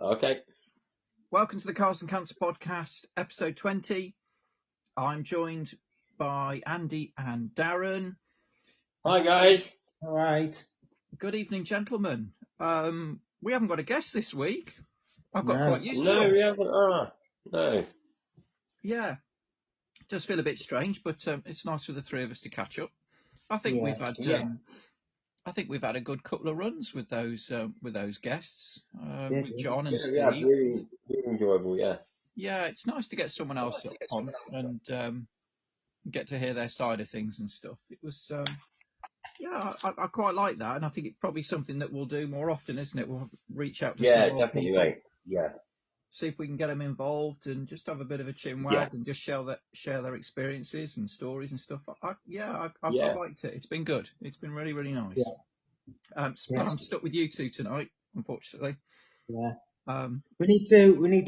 Okay. Welcome to the Cars and Cancer Podcast, episode 20. I'm joined by Andy and Darren. Hi, guys. All right. Good evening, gentlemen. We haven't got a guest this week. I've got No. quite used to No, it. we haven't. No. Yeah, it does feel a bit strange, but it's nice for the three of us to catch up. I think Yeah. we've had a good couple of runs with those guests, Yeah, with John and Steve. Yeah, really enjoyable. Yeah. Yeah, it's nice to get someone else on and get to hear their side of things and stuff. It was, I quite like that, and I think it's probably something that we'll do more often, isn't it? We'll reach out to some more Definitely, people, mate. Yeah. see if we can get them involved, and just have a bit of a chin wag Yeah. and just share their experiences and stories and stuff. I've Yeah. liked it. It's been good. It's been really, really nice. Yeah. I'm stuck with you two tonight, unfortunately. Yeah. Um, We need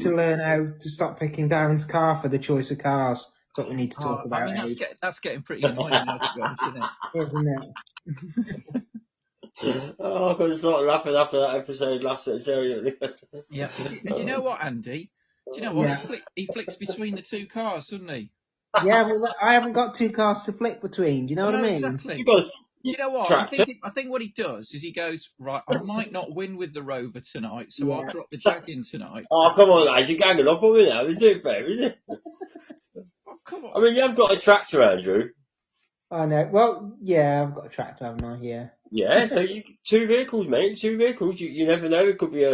to learn how to stop picking Darren's car for the choice of cars. That's what we need to talk about. I mean, that's getting pretty annoying now, to be honest, isn't it? Isn't it? Oh, I couldn't stop laughing after that episode last week. Seriously. Yeah. And you know what, Andy? Do you know what? Yeah. He flicks between the two cars, doesn't he? Yeah, well, I haven't got two cars to flick between. Do you know what I mean? Exactly. You got Do you know what? tractor. I think what he does is he goes, right, I might not win with the Rover tonight, so Yeah. I'll drop the Jag in tonight. Oh, come on, lads. You're ganging up on me now. Is it fair, is it? Oh, come on. I mean, you haven't got a tractor, Andrew. I know. Well, yeah, I've got a tractor, haven't I? Yeah. Yeah, so two vehicles, mate. Two vehicles. You never know. It could be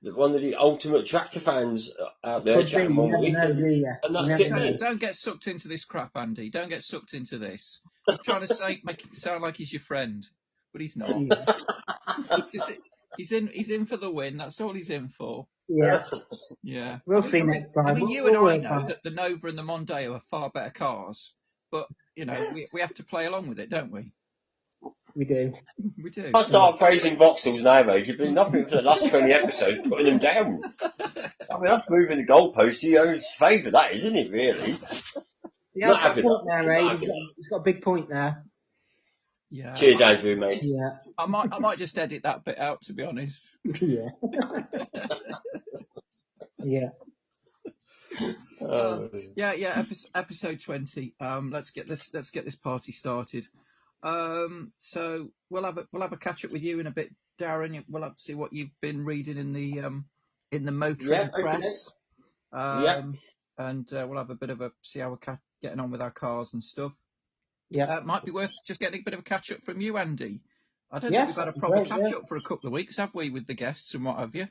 one of the ultimate tractor fans out there Could be, chatting you one never week. know, do you? And You that's never it, know. mate. Don't get sucked into this crap, Andy. Don't get sucked into this. He's trying to make it sound like he's your friend, but he's not. He's in for the win. That's all he's in for. Yeah. Yeah. We'll see next time. I mean, you We'll and I work on know it. that the Nova and the Mondeo are far better cars, but you know we have to play along with it, don't we? We do. We do. I start praising Vauxhalls nowadays. You've been nothing for the last 20 episodes, putting them down. I mean, that's moving the goalpost to your own favour, that, isn't it, really? Yeah, Not I've got a having point that. there, Not Ade. having that. He's got a big point there. Yeah. Cheers, Andrew, mate. Yeah. I might just edit that bit out, to be honest. Yeah. Yeah. Yeah. Episode 20. Let's get this party started. So we'll have a catch up with you in a bit, Darren. We'll see what you've been reading in the motoring press. And we'll have a bit of see how we're getting on with our cars and stuff. Yeah. Might be worth just getting a bit of a catch up from you, Andy. I don't Yes, think we've had a that'd be proper great, catch yeah. up for a couple of weeks, have we, with the guests and what have you?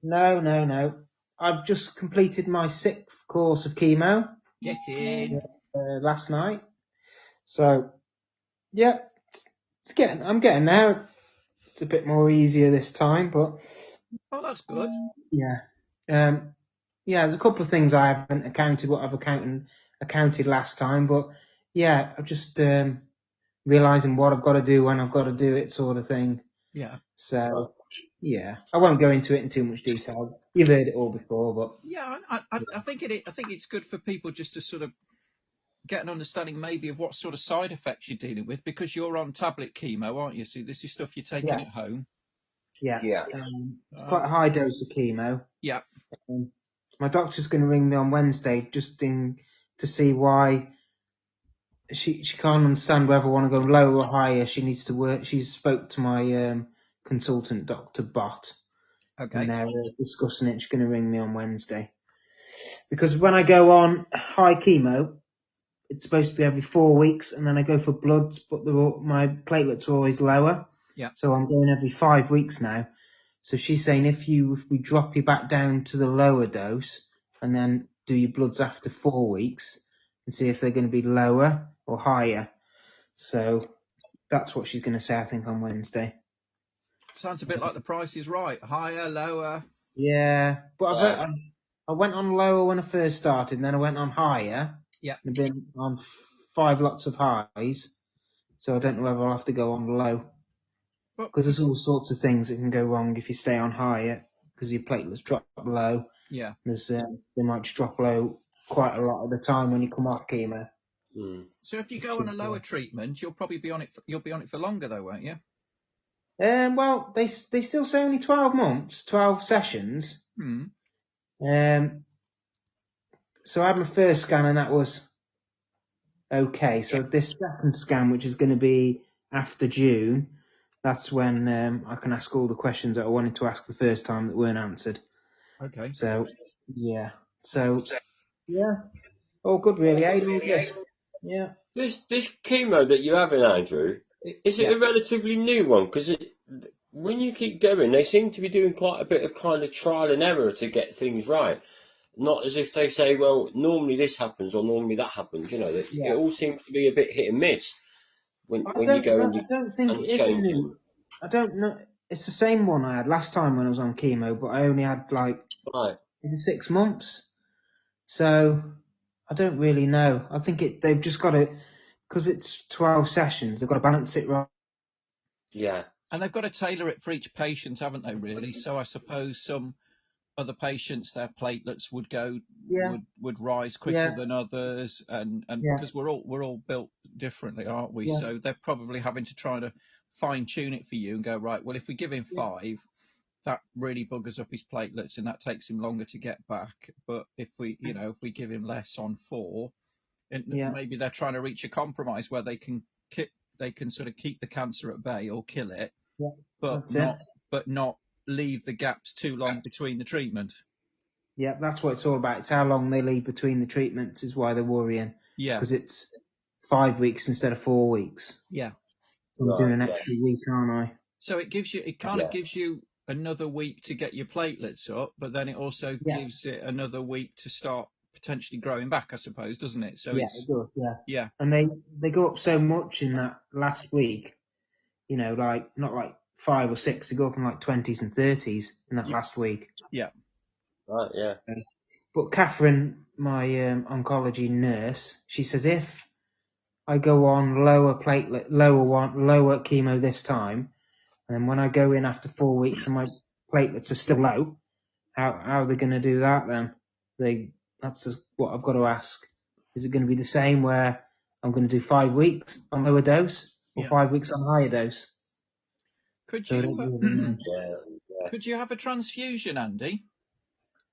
No. I've just completed my 6th course of chemo Get in. last night. So, yeah, I'm getting there. It's a bit more easier this time, but Oh, that's good. yeah. There's a couple of things I haven't accounted what I've accounted last time, but yeah, I'm just realising what I've got to do when I've got to do it, sort of thing. Yeah. So, yeah, I won't go into it in too much detail. You've heard it all before, but Yeah, I think it's good for people just to sort of get an understanding maybe of what sort of side effects you're dealing with, because you're on tablet chemo, aren't you? So this is stuff you're taking at home. yeah, Yeah. it's quite a high dose of chemo. Yeah. My doctor's going to ring me on Wednesday just to see why she can't understand whether I want to go lower or higher. She needs to work. She's spoke to my consultant, Dr. Bott, Okay. and they're discussing it. She's going to ring me on Wednesday. Because when I go on high chemo, it's supposed to be every 4 weeks, and then I go for bloods, but my platelets are always lower. Yeah. So I'm going every 5 weeks now. So she's saying if we drop you back down to the lower dose and then do your bloods after 4 weeks and see if they're going to be lower or higher. So that's what she's going to say, I think, on Wednesday. Sounds a bit like The Price is Right. Higher, lower. Yeah, but I went on lower when I first started, and then I went on higher. Yeah. And I've been on 5 lots of highs, so I don't know whether I'll have to go on low. Well, because there's all sorts of things that can go wrong if you stay on high, because your platelets drop low. yeah. There's they might just drop low quite a lot of the time when you come off chemo. Mm. So if you go on a lower treatment, you'll probably be on it. You'll be on it for longer, though, won't you? Well, they still say only 12 months, 12 sessions. Hmm. So I had my first scan and that was okay. So this second scan, which is going to be after June, that's when I can ask all the questions that I wanted to ask the first time that weren't answered. Okay. So yeah, yeah, all good really. Ade, all good. Yeah. This chemo that you're having, Andrew, is it Yeah. a relatively new one? Because when you keep going, they seem to be doing quite a bit of kind of trial and error to get things right. Not as if they say, well, normally this happens or normally that happens. You know, it Yeah. all seems to be a bit hit and miss when I you go and I don't think and it is change new. them. I don't know. It's the same one I had last time when I was on chemo, but I only had like Right. maybe 6 months. So I don't really know. I think they've just got to, because it's 12 sessions, they've got to balance it right. Yeah. And they've got to tailor it for each patient, haven't they? Really. So I suppose some other patients, their platelets would go Yeah, would rise quicker yeah, than others, and yeah, because we're all built differently, aren't we? yeah, So they're probably having to try to fine tune it for you and go, right, well, if we give him yeah, 5, that really buggers up his platelets and that takes him longer to get back. But if we give him less on 4, and yeah, maybe they're trying to reach a compromise where they can sort of keep the cancer at bay or kill it, yeah. but That's it. not leave the gaps too long between the treatment. Yeah, that's what it's all about. It's how long they leave between the treatments is why they're worrying, Yeah, because it's 5 weeks instead of 4 weeks. yeah. So I'm doing Right. an Yeah. extra week, aren't I? So it kind of Yeah. gives you another week to get your platelets up, but then it also Yeah, gives it another week to start potentially growing back, I suppose, doesn't it? So yeah, it it's does. Yeah, yeah, and they go up so much in that last week. You know, like not like 5 or 6. They go up in like 20s and 30s in that y- last week. yeah, Right. Yeah. But Catherine, my oncology nurse, she says if I go on lower chemo this time, and then when I go in after 4 weeks and my platelets are still low, how are they going to do that then? That's just what I've got to ask. Is it going to be the same where I'm going to do 5 weeks on lower dose or yeah. 5 weeks on higher dose? Could So I don't you really know. Yeah. Yeah. could you have a transfusion, Andy?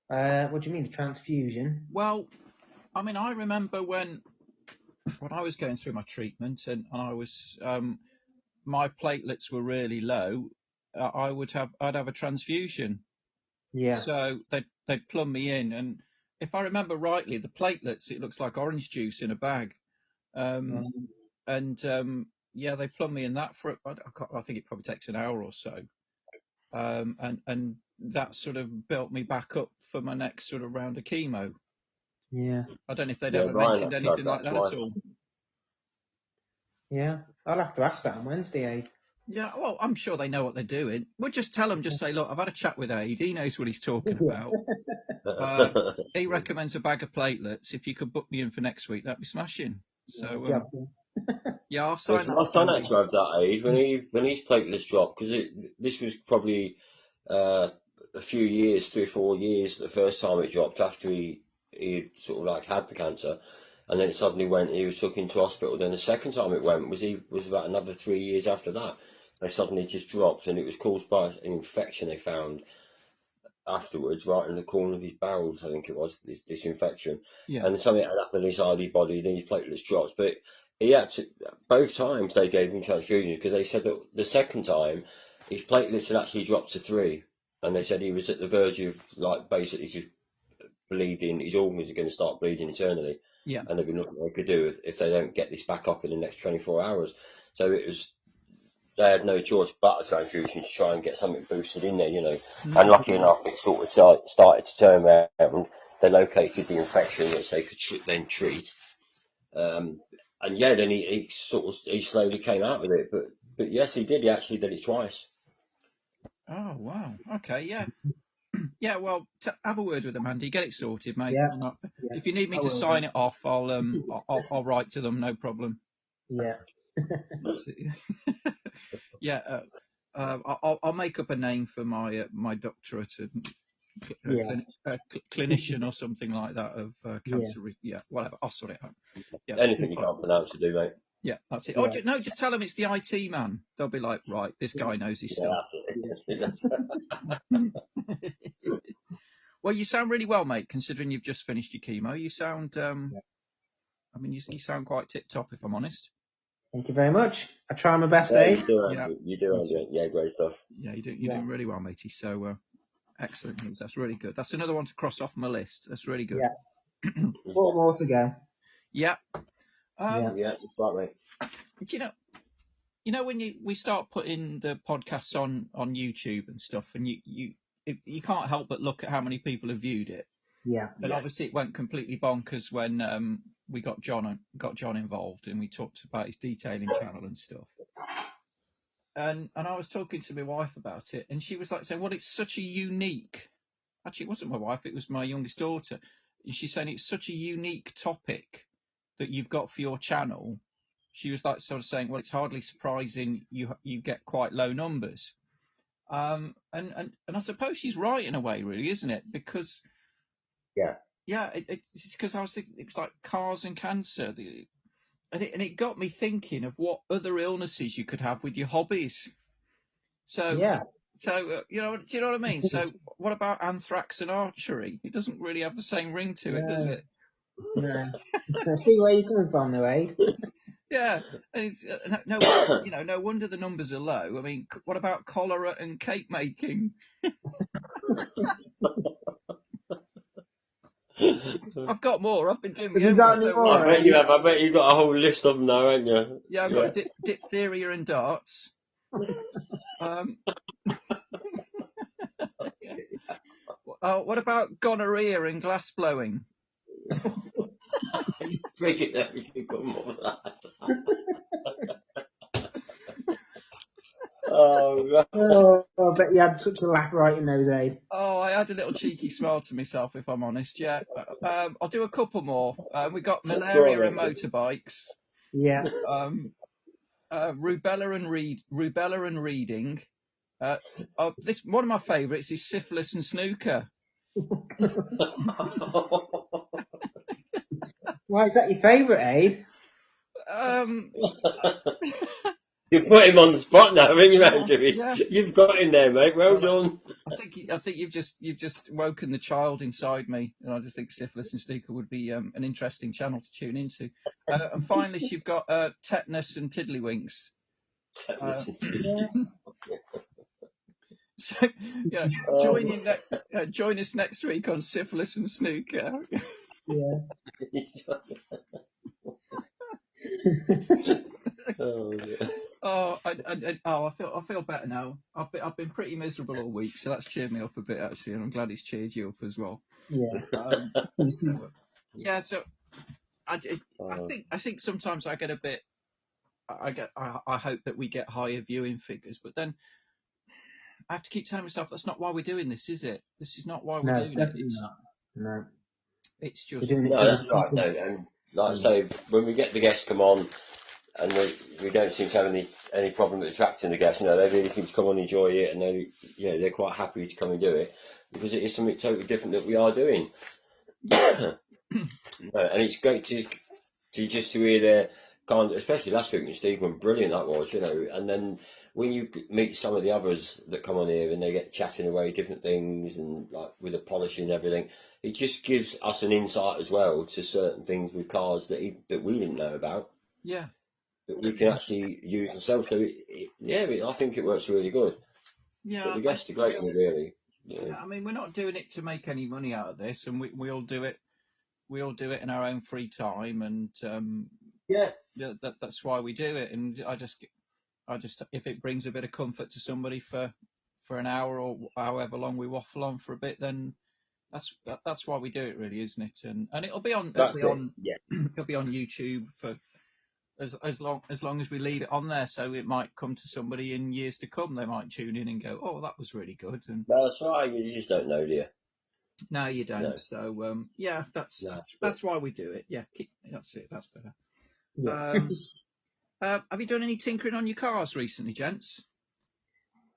What do you mean, a transfusion? Well, I mean, I remember when I was going through my treatment and I was my platelets were really low, I'd have a transfusion. Yeah. So they'd plumb me in, and if I remember rightly, the platelets, it looks like orange juice in a bag. Um, Um, and yeah, they plumb me in that for I think it probably takes an hour or so. And that sort of built me back up for my next sort of round of chemo. yeah. I don't know if they'd Yeah. ever Ryan mentioned had to have anything like that that at twice. all. Yeah. I'll have to ask that on Wednesday, Aid. Yeah, well, I'm sure they know what they're doing. We'll just tell them, just say, look, I've had a chat with Ade. He knows what he's talking about. He recommends a bag of platelets. If you could book me in for next week, that'd be smashing. So, Job yeah, I'll Well, sign that my off, son had Andy. to have that age when his platelets dropped because this was probably a few years, 3 or 4 years, the first time it dropped after he sort of like had the cancer, and then it suddenly went. He was took into hospital. Then the second time it went was about another 3 years after that. They suddenly just dropped, and it was caused by an infection they found afterwards, right in the corner of his bowels. I think it was this infection, Yeah, and something had happened in his ID body. Then his platelets dropped, but he had to. Both times they gave him transfusions because they said that the second time his platelets had actually dropped to 3, and they said he was at the verge of like basically just bleeding. His organs are going to start bleeding internally, yeah. and there'd be nothing they could do if they don't get this back up in the next 24 hours. So it was they had no choice but a transfusion to try and get something boosted in there, you know. And Mm. lucky enough, it sort of started to turn around. They located the infection, which they could then treat. And yeah, then he slowly came out with it. But yes, he did. He actually did it twice. Oh, wow. Okay, yeah. Yeah, well, have a word with them, Andy. Get it sorted, mate. Yeah. And Yeah. if you need me I to will sign do. it off, I'll write to them. No problem. Yeah. Yeah. I'll make up a name for my my doctorate, Yeah. clinician or something like that of Yeah. cancer. Yeah, whatever. I'll sort it out. Yeah, Anything you can't pronounce to do, mate. yeah, that's it. Yeah. Oh, no, just tell them it's the IT man. They'll be like, right, this guy knows his Yeah, stuff. that's it. Well, you sound really well, mate. Considering you've just finished your chemo, you sound. Yeah. I mean, you sound quite tip top, if I'm honest. Thank you very much. I try my best, Yeah, Aid. you do, Yeah. you do, Andrew. Yeah, great stuff. Yeah, you're Yeah. doing really well, matey. So excellent news. That's really good. That's another one to cross off my list. That's really good. Yeah. 4 more to go. Yeah. Yeah. Yeah, that's right, mate. Do you know when we start putting the podcasts on YouTube and stuff, and you can't help but look at how many people have viewed it. Yeah. And Yeah. obviously it went completely bonkers when we got John involved and we talked about his detailing channel and stuff. And I was talking to my wife about it, and she was like saying, "Well, it's such a unique." Actually, it wasn't my wife; it was my youngest daughter. And she's saying it's such a unique topic that you've got for your channel. She was like sort of saying, "Well, it's hardly surprising you get quite low numbers." And I suppose she's right in a way, really, isn't it? Because Yeah. yeah, it's because I was thinking it's like cars and cancer, and it got me thinking of what other illnesses you could have with your hobbies. So Yeah. do you know what I mean? So what about anthrax and archery? It doesn't really have the same ring to it, does No. it? No. I see where you're coming from, though, Aid. Yeah, and it's no, no wonder the numbers are low. I mean, what about cholera and cake making? I've got more. I've been doing my Have you got homework. any Don't worry. more, I bet Aid? you have. I bet you've got a whole list of them now, haven't you? Yeah, I've got diphtheria and darts. What about gonorrhea and glass blowing? Bridget, there you got more of that. Oh, right. Oh, I bet you had such a laugh writing those, Aid. Oh, I had a little cheeky smile to myself, if I'm honest. Yeah, I'll do a couple more. We got malaria Sure, and motorbikes. Yeah. Rubella and reading. This one of my favourites is syphilis and snooker. Why is that your favourite, Aid? You put him on the spot now, haven't you, Yeah, Andrew? yeah. You've got him there, mate. Well done. I think you've just woken the child inside me, and I just think syphilis and snooker would be an interesting channel to tune into. And finally, you've got tetanus and tiddlywinks. Yeah. So yeah, join us next week on syphilis and snooker. Yeah. Oh, yeah. I feel better now. I've been pretty miserable all week, so that's cheered me up a bit actually, and I'm glad it's cheered you up as well. Yeah. Yeah, so I think sometimes I get a bit. I hope that we get higher viewing figures, but then I have to keep telling myself that's not why we're doing this, is it? This is not why we're doing it. Definitely not. No. It's We're just doing it No, because that's right. No, and like I say, when we get the guests come on, and we don't seem to have any problem with attracting the guests, they really seem to come on and enjoy it, and they're quite happy to come and do it because it is something totally different that we are doing. And it's great to hear their kind, especially last week with Stephen, brilliant that was, and then when you meet some of the others that come on here and they get chatting away different things and like with the polishing and everything, it just gives us an insight as well to certain things with cars that we didn't know about. Yeah. That we can actually use ourselves. So I think it works really good. Yeah. But the guests are great, really. Yeah. I mean, we're not doing it to make any money out of this, and we all do it. We all do it in our own free time, and that's why we do it. And I just if it brings a bit of comfort to somebody for an hour or however long we waffle on for a bit, then that's why we do it, really, isn't it? And it'll be on it'll be on YouTube for as long as we leave it on there, so it might come to somebody in years to come. They might tune in and go, "Oh, that was really good." And that's right. You just don't know, do you? No, you don't. No. So yeah, that's why we do it. Yeah, that's it. That's better. Yeah. Have you done any tinkering on your cars recently, gents?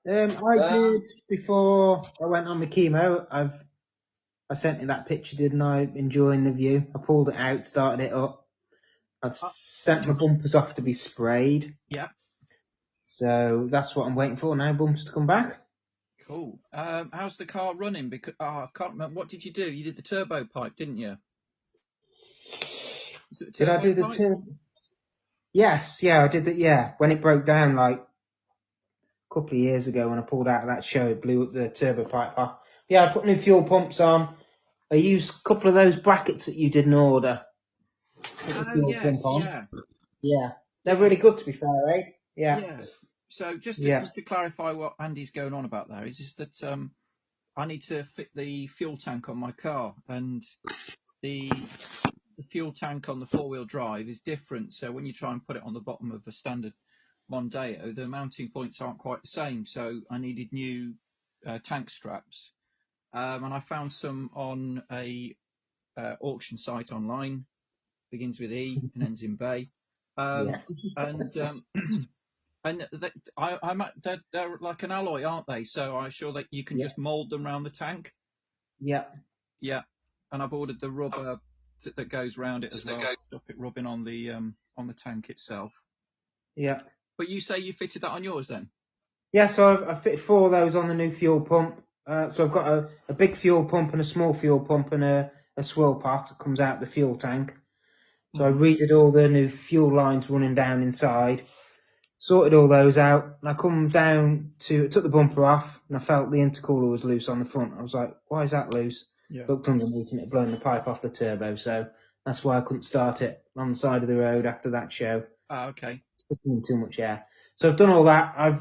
I Uh, did before I went on my chemo. I sent you that picture, didn't I? Enjoying the view. I pulled it out, started it up. I've Uh, sent my bumpers off to be sprayed. yeah, So that's what I'm waiting for now, bumpers to come back. cool. How's the car running? Because I can't remember. What did you do? You did the turbo pipe, didn't you? Was it a Did I turbo do the pipe? Yes, yeah, I did that, yeah. When it broke down like a couple of years ago when I pulled out of that show, it blew up the turbo pipe off. Yeah, I put new fuel pumps on. I used a couple of those brackets that you didn't order. Put the Oh fuel pump yes, on. yeah, Yeah. They're really yes, good to be fair, eh? Yeah. yeah. So Yeah. just to clarify what Andy's going on about there is that I need to fit the fuel tank on my car, and the fuel tank on the four-wheel drive is different. So when you try and put it on the bottom of a standard Mondeo, the mounting points aren't quite the same. So I needed new tank straps, and I found some on a auction site online. Begins with E and ends in Bay, Yeah. and and they're like an alloy, aren't they? So I'm sure that you can Yeah. just mould them around the tank. Yeah. Yeah, and I've ordered the rubber that goes round it as well to stop it rubbing on the tank itself. Yeah. But you say you fitted that on yours then? Yeah, so I've fitted 4 of those on the new fuel pump. So I've got a big fuel pump and a small fuel pump and a swirl part that comes out the fuel tank. So I redid all the new fuel lines running down inside, sorted all those out, and I come down to, took the bumper off, and I felt the intercooler was loose on the front. I was like, why is that loose? Yeah. Looked underneath and it had blown the pipe off the turbo, so that's why I couldn't start it on the side of the road after that show. Ah, okay. Sticking in too much air. So I've done all that. I've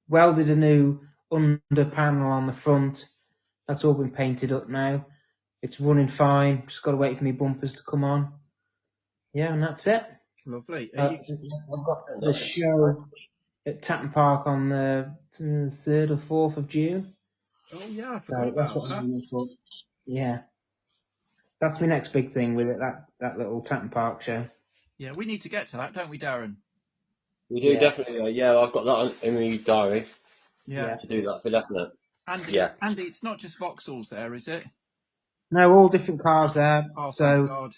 welded a new under panel on the front. That's all been painted up now. It's running fine. Just got to wait for my bumpers to come on. Yeah, and that's it. Lovely. Are I've got the nice. show at Tatton Park on the 3rd or 4th of June. Oh yeah, I So forgot that's about what I'm that. aiming for. Yeah, that's my next big thing with it. That little Tatton Park show. Yeah, we need to get to that, don't we, Darren? We do Yeah, definitely. Yeah, I've got that in my diary Yeah. yeah. to do that for definite. Andy, Yeah. Andy, it's not just Vauxhalls there, is it? No, all different cars there. Oh, thank So God.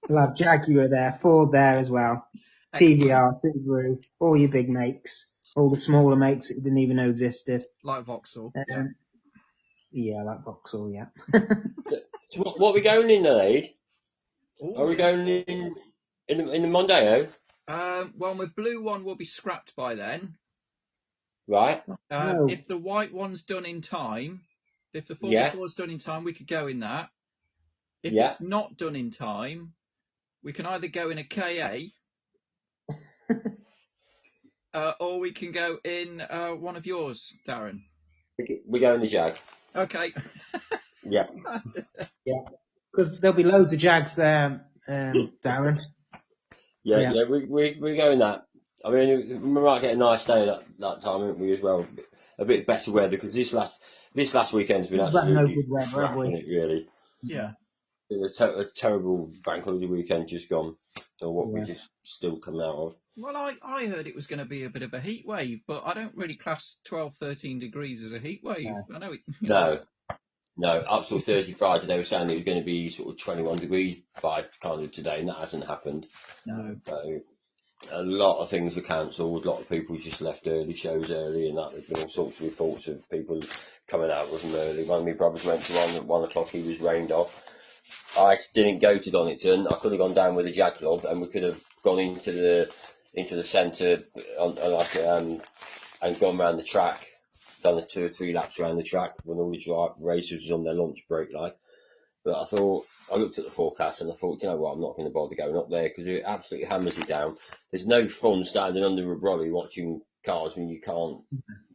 we'll have Jaguar there, Ford there as well. Excellent. TVR, Subaru, all your big makes, all the smaller makes that you didn't even know existed. Like Vauxhall. Yeah. Yeah, like Vauxhall, yeah. So what are we going in then, Aid? Are Oh, we yeah. going in the Mondeo? Well, my blue one will be scrapped by then. Right. No. If the white one's done in time, if the Yeah. 44's done in time, we could go in that. If Yeah. it's not done in time, we can either go in a KA, or we can go in one of yours, Darren. We're going the Jag. Okay. Yeah. Yeah, because there'll be loads of Jags there, Darren. Yeah. Yeah. Yeah. We're going that. I mean, we might get a nice day that time, won't we, as well? A bit better weather because this last weekend's been We've had no absolutely good weather, have crap, we? hasn't it? Really. Yeah. A terrible bank holiday weekend just gone, or what we're Yeah. just still coming out of. Well, I heard it was going to be a bit of a heat wave, but I don't really class 12, 13 degrees as a heat wave. No. I know it. No, up till Thursday, Friday, they were saying it was going to be sort of 21 degrees by kind of today, and that hasn't happened. No. So a lot of things were cancelled. A lot of people just left early, shows early, and that. There's been all sorts of reports of people coming out with them early. One of my brothers went to one at 1 o'clock. He was rained off. I didn't go to Donington. I could have gone down with a Jag club, and we could have gone into the centre and gone around the track, done the 2 or 3 laps around the track when all the racers was on their lunch break, like. But I looked at the forecast and I thought, you know what, I'm not going to bother going up there because it absolutely hammers it down. There's no fun standing under a brolly watching cars when you can't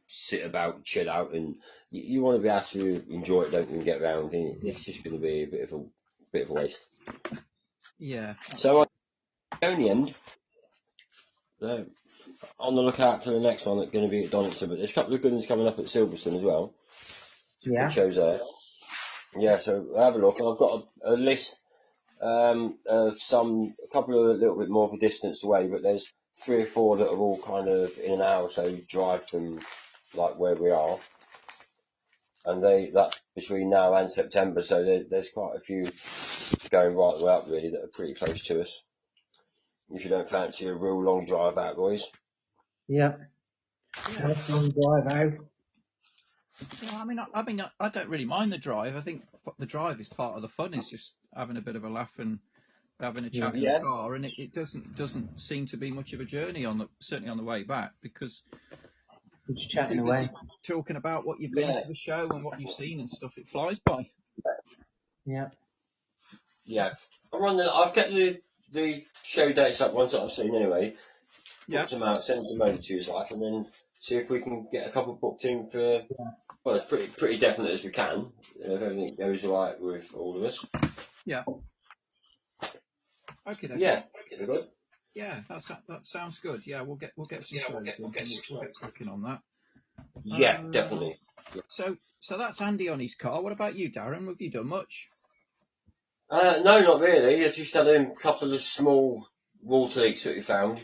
sit about, chill out, and you want to be able to enjoy it, don't you, and get around. And it's just going to be a bit of a waste. Yeah. So I go in the end. On the lookout for the next one that's going to be at Donington, but there's a couple of good ones coming up at Silverstone as well. Yeah. It shows there. Yeah, so have a look. I've got a list of a couple of a little bit more of a distance away, but there's 3 or 4 that are all kind of in and out, so drive from like where we are, and that's between now and September, so there's quite a few going right the way up really that are pretty close to us. If you don't fancy a real long drive out, boys. Yeah. Yeah. Nice long drive out. Yeah, I don't really mind the drive. I think the drive is part of the fun. Is just having a bit of a laugh and having a chat in Yeah. the car, and it doesn't seem to be much of a journey certainly on the way back, because We're just you're chatting too busy away. talking about what you've been Yeah. to the show and what you've seen and stuff. It flies by. Yeah. Yeah. I've kept the show dates up ones that I've seen anyway. Yeah. Booked them out, send them over to us, and then see if we can get a couple booked in for. Well, it's pretty definite as we can, if everything goes all right with all of us. Yeah. Okay. Yeah. Good. Yeah, that sounds good. Yeah, we'll get some shows in. We'll get cracking on that. Yeah, definitely. So that's Andy on his car. What about you, Darren? Have you done much? No, not really. I just had a couple of small water leaks that we found.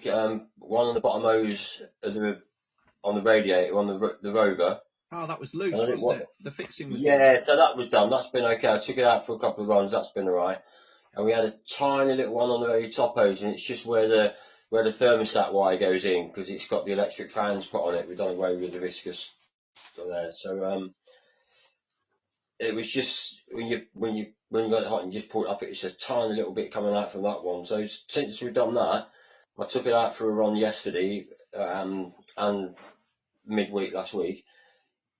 One on the bottom hose on the radiator on the Rover. Oh, that was loose, And wasn't it? The fixing was. Yeah, so that was done. That's been okay. I took it out for a couple of runs. That's been alright. And we had a tiny little one on the very top hose, and it's just where the thermostat wire goes in, because it's got the electric fans put on it. We've done away with the viscous there. So it was just when you got it hot and you just pull it up, it's a tiny little bit coming out from that one. So since we've done that, I took it out for a run yesterday and midweek last week,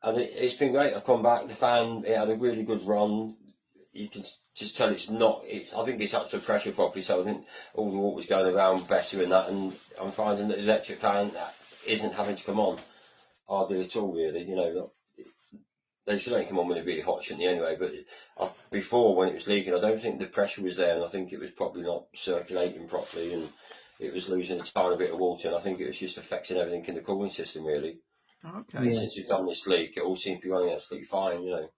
and it's been great. I've come back. The fan, it had a really good run. You can just tell it's not. I think it's up to pressure properly, so I think all the water's going around better in that, and I'm finding that the electric fan isn't having to come on hardly at all, really. You know, they should only come on when it's really hot, shouldn't they, anyway? But before, when it was leaking, I don't think the pressure was there, and I think it was probably not circulating properly, and it was losing a tiny bit of water, and I think it was just affecting everything in the cooling system, really. Okay. And since we've done this leak, it all seems to be running absolutely fine, you know.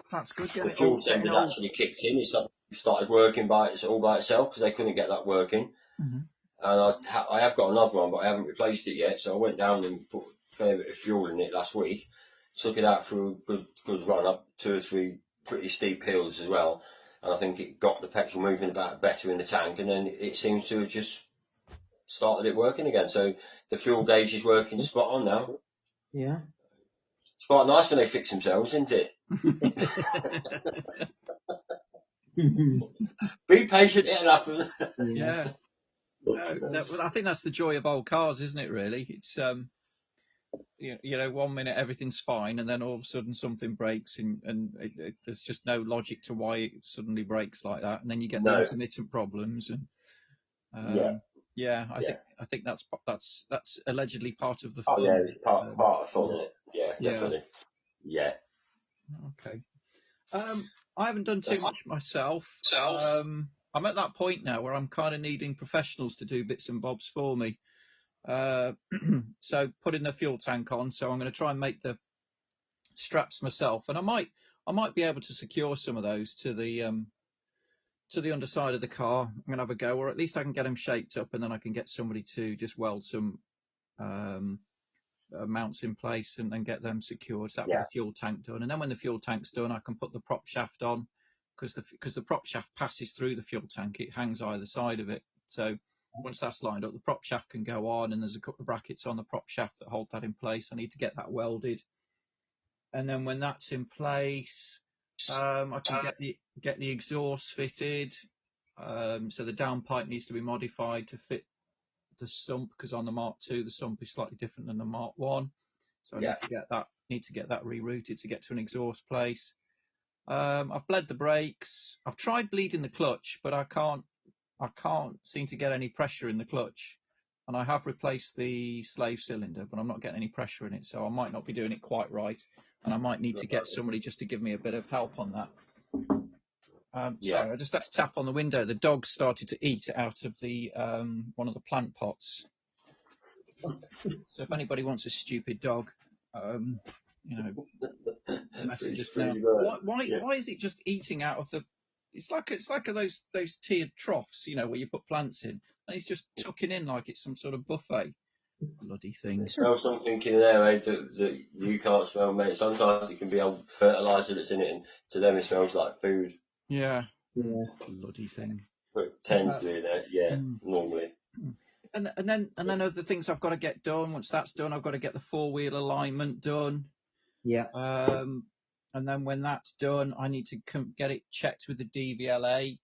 That's good. The fuel tank had actually kicked in. It started working all by itself, because they couldn't get that working. Mm-hmm. And I have got another one, but I haven't replaced it yet. So I went down and put a fair bit of fuel in it last week. Took it out for a good run up 2 or 3 pretty steep hills as well. And I think it got the petrol moving about better in the tank. And then it seems to have just started it working again. So the fuel gauge is working spot on now. Yeah. It's quite nice when they fix themselves, isn't it? Be patient, it'll happen. Yeah. I think that's the joy of old cars, isn't it? Really, it's you know, one minute everything's fine, and then all of a sudden something breaks, and there's just no logic to why it suddenly breaks like that, and then you get the intermittent problems, and I think that's allegedly part of the fun. Oh yeah, it's part of fun, isn't it? Yeah, definitely. Yeah. Okay. I haven't done too much myself. I'm at that point now where I'm kind of needing professionals to do bits and bobs for me. So putting the fuel tank on. So I'm going to try and make the straps myself, and I might be able to secure some of those to the underside of the car. I'm going to have a go, or at least I can get them shaped up, and then I can get somebody to just weld some mounts in place and get them secured. So that with the fuel tank done, and then when the fuel tank's done, I can put the prop shaft on, because the prop shaft passes through the fuel tank. It hangs either side of it. So once that's lined up, the prop shaft can go on, and there's a couple of brackets on the prop shaft that hold that in place. I need to get that welded, and then when that's in place, I can get the exhaust fitted. So the downpipe needs to be modified to fit the sump, because on the Mark II the sump is slightly different than the Mark 1. So I need to get that rerouted to get to an exhaust place. I've bled the brakes. I've tried bleeding the clutch, but I can't seem to get any pressure in the clutch. And I have replaced the slave cylinder, but I'm not getting any pressure in it, so I might not be doing it quite right. And I might need to get somebody just to give me a bit of help on that. Sorry, I just had to tap on the window. The dog started to eat out of the one of the plant pots. So if anybody wants a stupid dog, you know, messages now. Why is it just eating out of the it's like those tiered troughs, where you put plants in, and he's just tucking in like it's some sort of buffet. Bloody thing. It smells something in there, mate, that you can't smell, mate. Sometimes it can be old fertiliser that's in it, and to them it smells like food. Yeah. Yeah. Bloody thing. But it tends to be there, yeah, Mm. normally. And then other things I've got to get done. Once that's done, I've got to get the 4-wheel alignment done. Yeah. And then when that's done, I need to get it checked with the DVLA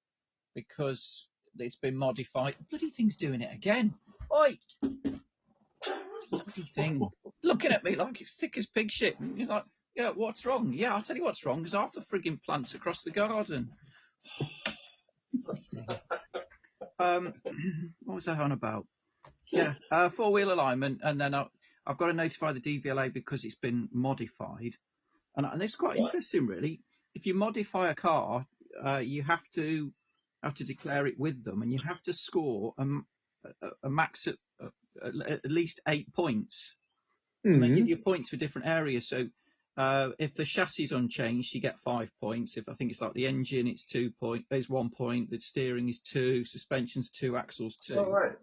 because it's been modified. The bloody thing's doing it again. Oi! Bloody thing. Looking at me like it's thick as pig shit. He's like, yeah, what's wrong? Yeah, I'll tell you what's wrong. There's half the frigging plants across the garden. Bloody thing. What was I on about? Yeah, 4-wheel alignment, and then I've got to notify the DVLA because it's been modified, and it's quite interesting, really. If you modify a car, you have to declare it with them, and you have to score a max at least 8 points. And they give you points for different areas. So if the chassis is unchanged, you get 5 points. If I think it's like the engine, it's 2 points. There's 1 point. The steering is 2. Suspension's 2. Axles 2. All right.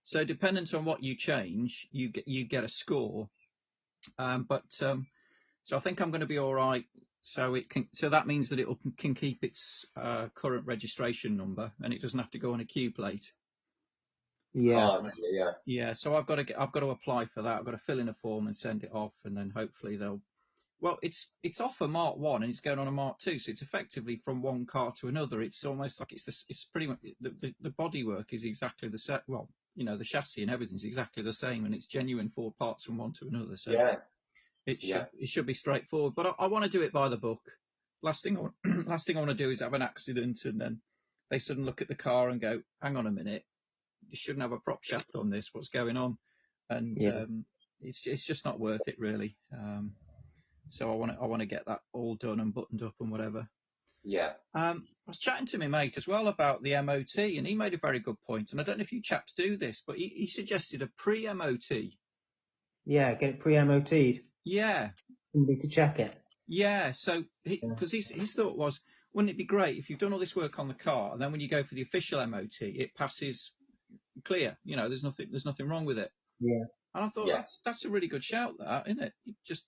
So dependent on what you change, you get a score. So I think I'm going to be all right. So that means that it can keep its current registration number, and it doesn't have to go on a Q plate. Yeah. Yeah. So I've got to apply for that. I've got to fill in a form and send it off, and then hopefully they'll. Well, it's off a Mark 1 and it's going on a Mark 2, so it's effectively from one car to another. It's almost like it's pretty much the bodywork is exactly the same. Well, the chassis and everything's exactly the same, and it's genuine Ford parts from one to another. So it should be straightforward. But I want to do it by the book. Last thing I want to do is have an accident, and then they suddenly look at the car and go, "Hang on a minute, you shouldn't have a prop shaft on this. What's going on?" And it's just not worth it, really. So I want to get that all done and buttoned up and whatever. Yeah. I was chatting to my mate as well about the MOT, and he made a very good point. And I don't know if you chaps do this, but he suggested a pre-MOT. Yeah, get it pre-MOT'd. Yeah. Somebody to check it. Yeah. So because his thought was, wouldn't it be great if you've done all this work on the car, and then when you go for the official MOT, it passes clear. There's nothing wrong with it. Yeah. And I thought that's a really good shout, that, isn't it? You just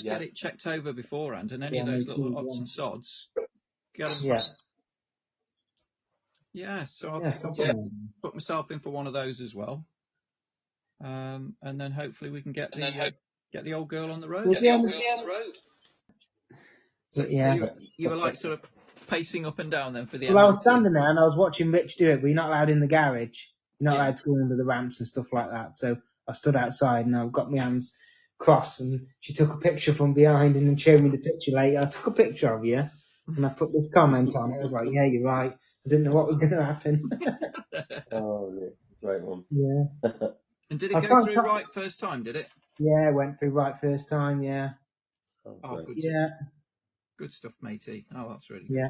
get it checked over beforehand, and any of those little odds and sods, get them. Yeah. Yeah, so I think I'll put myself in for one of those as well, and then hopefully we can get the old girl on the road. So you were like sort of pacing up and down then for the. Well, I was standing there and I was watching Rich do it, but you're not allowed in the garage. You're not allowed to go under the ramps and stuff like that. So I stood outside and I've got my hands crossed, and she took a picture from behind and then showed me the picture later. I took a picture of you and I put this comment on it. I was like, yeah, you're right. I didn't know what was going to happen. Oh, great one. Yeah. And did it go through right first time, did it? Yeah, it went through right first time, yeah. Oh, good. Yeah. Good stuff, matey. Oh, that's really good. Yeah.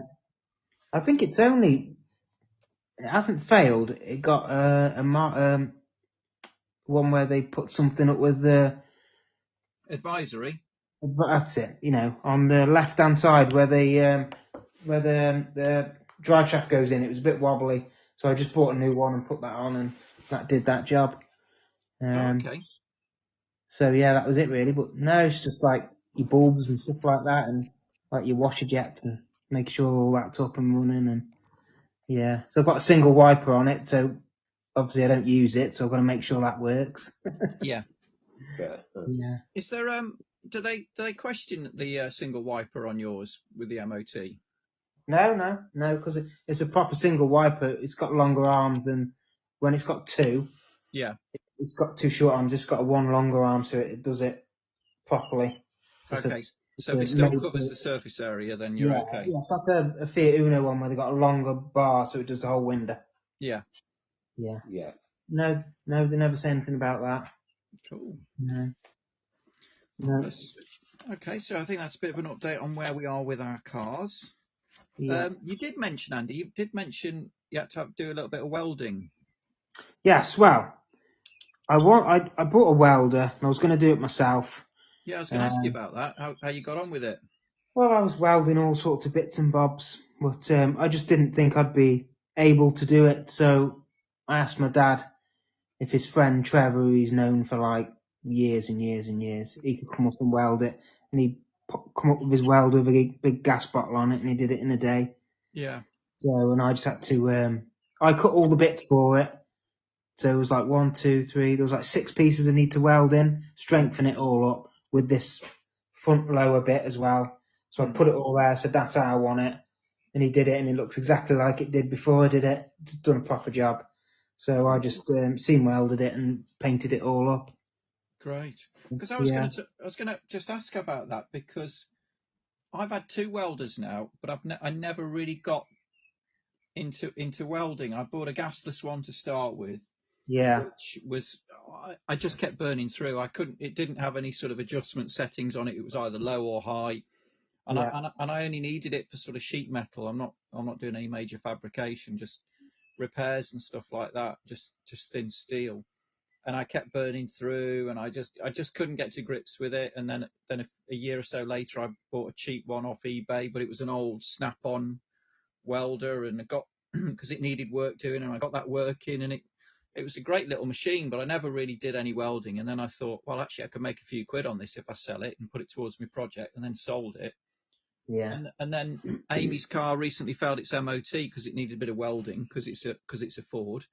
I think it hasn't failed. It got one where they put something up with the advisory. That's it. On the left-hand side where the drive shaft goes in, it was a bit wobbly, so I just bought a new one and put that on, and that did that job. Okay. So yeah, that was it really. But no, it's just like your bulbs and stuff like that, and like your washer jet, and make sure all that's up and running. And yeah, so I've got a single wiper on it, so obviously I don't use it, so I've got to make sure that works. Yeah. Yeah. Is there do they question the single wiper on yours with the MOT? No, because it's a proper single wiper. It's got longer arms than when it's got two. Yeah. It's got two short arms. It's got one longer arm, so it does it properly. Okay. So if it still covers the surface area, then you're okay. Yeah, it's like a Fiat Uno one where they've got a longer bar, so it does the whole window. Yeah. Yeah. No, they never say anything about that. Cool. No. Okay, so I think that's a bit of an update on where we are with our cars. Yeah. You did mention, Andy, you had to do a little bit of welding. Yes, well, I bought a welder and I was going to do it myself. Yeah, I was going to ask you about that. How you got on with it? Well, I was welding all sorts of bits and bobs, but I just didn't think I'd be able to do it. So I asked my dad if his friend Trevor, who he's known for like years and years and years, he could come up and weld it. And he come up with his welder with a big gas bottle on it, and he did it in a day. Yeah. So, and I just had to, I cut all the bits for it. So it was like 1, 2, 3, there was like 6 pieces I need to weld in, strengthen it all up with this front lower bit as well. So I put it all there, so that's how I want it. And he did it, and it looks exactly like it did before I did it. Just done a proper job. So I just seam welded it and painted it all up. Great. Because I Yeah. was gonna just ask about that, because I've had 2 welders now, but I never really got into welding. I bought a gasless one to start with, Yeah. which was, I just kept burning through. It didn't have any sort of adjustment settings on it. It was either low or high. And Yeah. I only needed it for sort of sheet metal. I'm not doing any major fabrication, just repairs and stuff like that, just thin steel. And I kept burning through, and I just couldn't get to grips with it. And then a year or so later, I bought a cheap one off eBay, but it was an old snap-on welder, and I got because it needed work doing, and I got that working, and it was a great little machine, but I never really did any welding. And then I thought, well, actually, I could make a few quid on this if I sell it and put it towards my project, and then sold it. Yeah. And then Amy's car recently failed its MOT because it needed a bit of welding, because it's a Ford.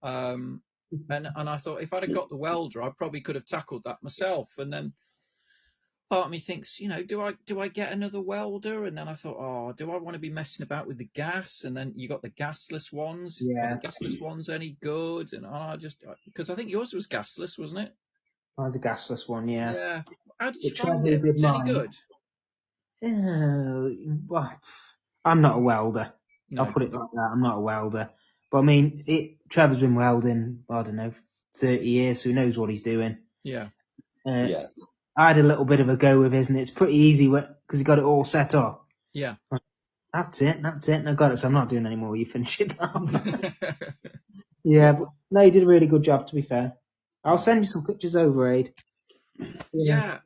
And I thought, if I'd have got the welder, I probably could have tackled that myself. And then part of me thinks, do I get another welder? And then I thought, oh, do I want to be messing about with the gas? And then you got the gasless ones. Are Yeah. the gasless ones any good? And because I think yours was gasless, wasn't it? Mine's a gasless one, yeah. Yeah. How did you But find Trevor it? did Was it any mine. good? Well, I'm not a welder. I'll No. put it like that. I'm not a welder. But I mean, Trevor's been welding, I don't know, 30 years, so he knows what he's doing. Yeah. Yeah. I had a little bit of a go with his, and it's pretty easy because he got it all set up. Yeah. That's it, and I got it, so I'm not doing any more. You finish it off. Yeah, but no, he did a really good job, to be fair. I'll send you some pictures over, Ade. Yeah.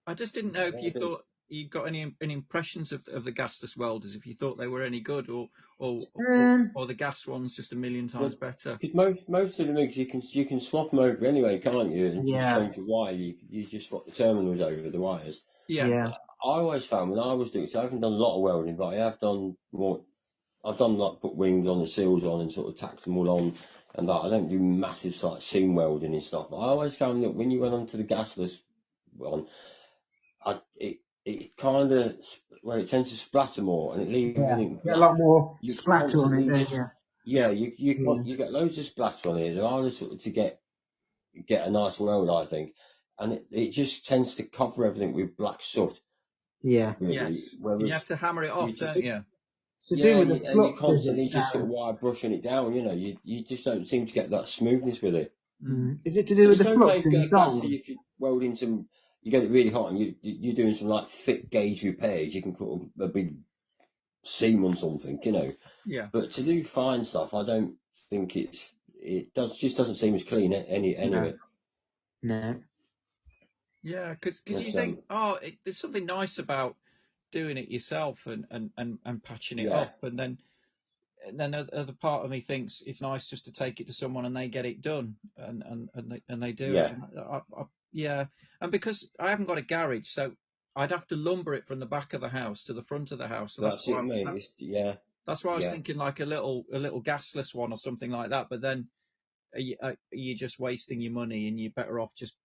I just didn't know if I you think thought you got any impressions of the gasless welders, if you thought they were any good, or the gas ones just a million times better. because most of the MIGs you can swap them over anyway, can't you? And just Yeah. change the wire. You just swap the terminals over the wires. Yeah. Yeah. I always found when I was doing, so I haven't done a lot of welding, but I have done more. I've done like put wings on and seals on and sort of tacked them all on, and that. I don't do massive like seam welding and stuff. But I always found that when you went onto the gasless one, it kind of it tends to splatter more and it leaves Yeah. everything Get a black. lot more You splatter on it, constantly don't just you? you get loads of splatter on here. They're harder sort of to get a nice weld, I think, and it just tends to cover everything with black soot. Yeah. Really. Yes. Whereas You have to hammer it off, you just don't you? So do yeah, with the and you flux, is constantly it? just sort of wire brushing it down. You just don't seem to get that smoothness with it. Is it to do with It's the okay flux to get a gas inside? if you're welding some. You get it really hot and you're doing some like thick gauge repairs. You can put a big seam on something, Yeah. But to do fine stuff, I don't think it doesn't seem as clean anyway. No. Yeah, because you But think, there's something nice about doing it yourself and patching it yeah, up, and then the other part of me thinks it's nice just to take it to someone and they get it done, and they do it. yeah, And yeah, and because I haven't got a garage, so I'd have to lumber it from the back of the house to the front of the house. So that's it, mate. that's why I was Yeah, thinking like a little gasless one or something like that. But then are you just wasting your money, and you're better off just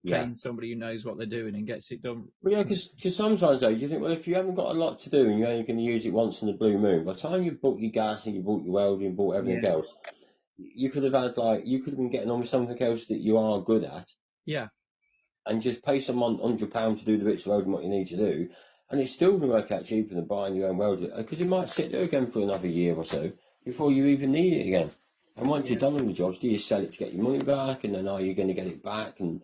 yeah. paying somebody who knows what they're doing and gets it done. Well, yeah, because sometimes though, you think, well, if you haven't got a lot to do and you're only going to use it once in the blue moon, by the time you've bought your gas and you bought your welding, bought everything Yeah. else, you could have been getting on with something else that you are good at, Yeah, and just pay someone £100 to do the bits of welding what you need to do, and it's still going to work out cheaper than buying your own welder, because it might sit there again for another year or so before you even need it again. And once you've done all the jobs, do you sell it to get your money back, and then are you going to get it back? And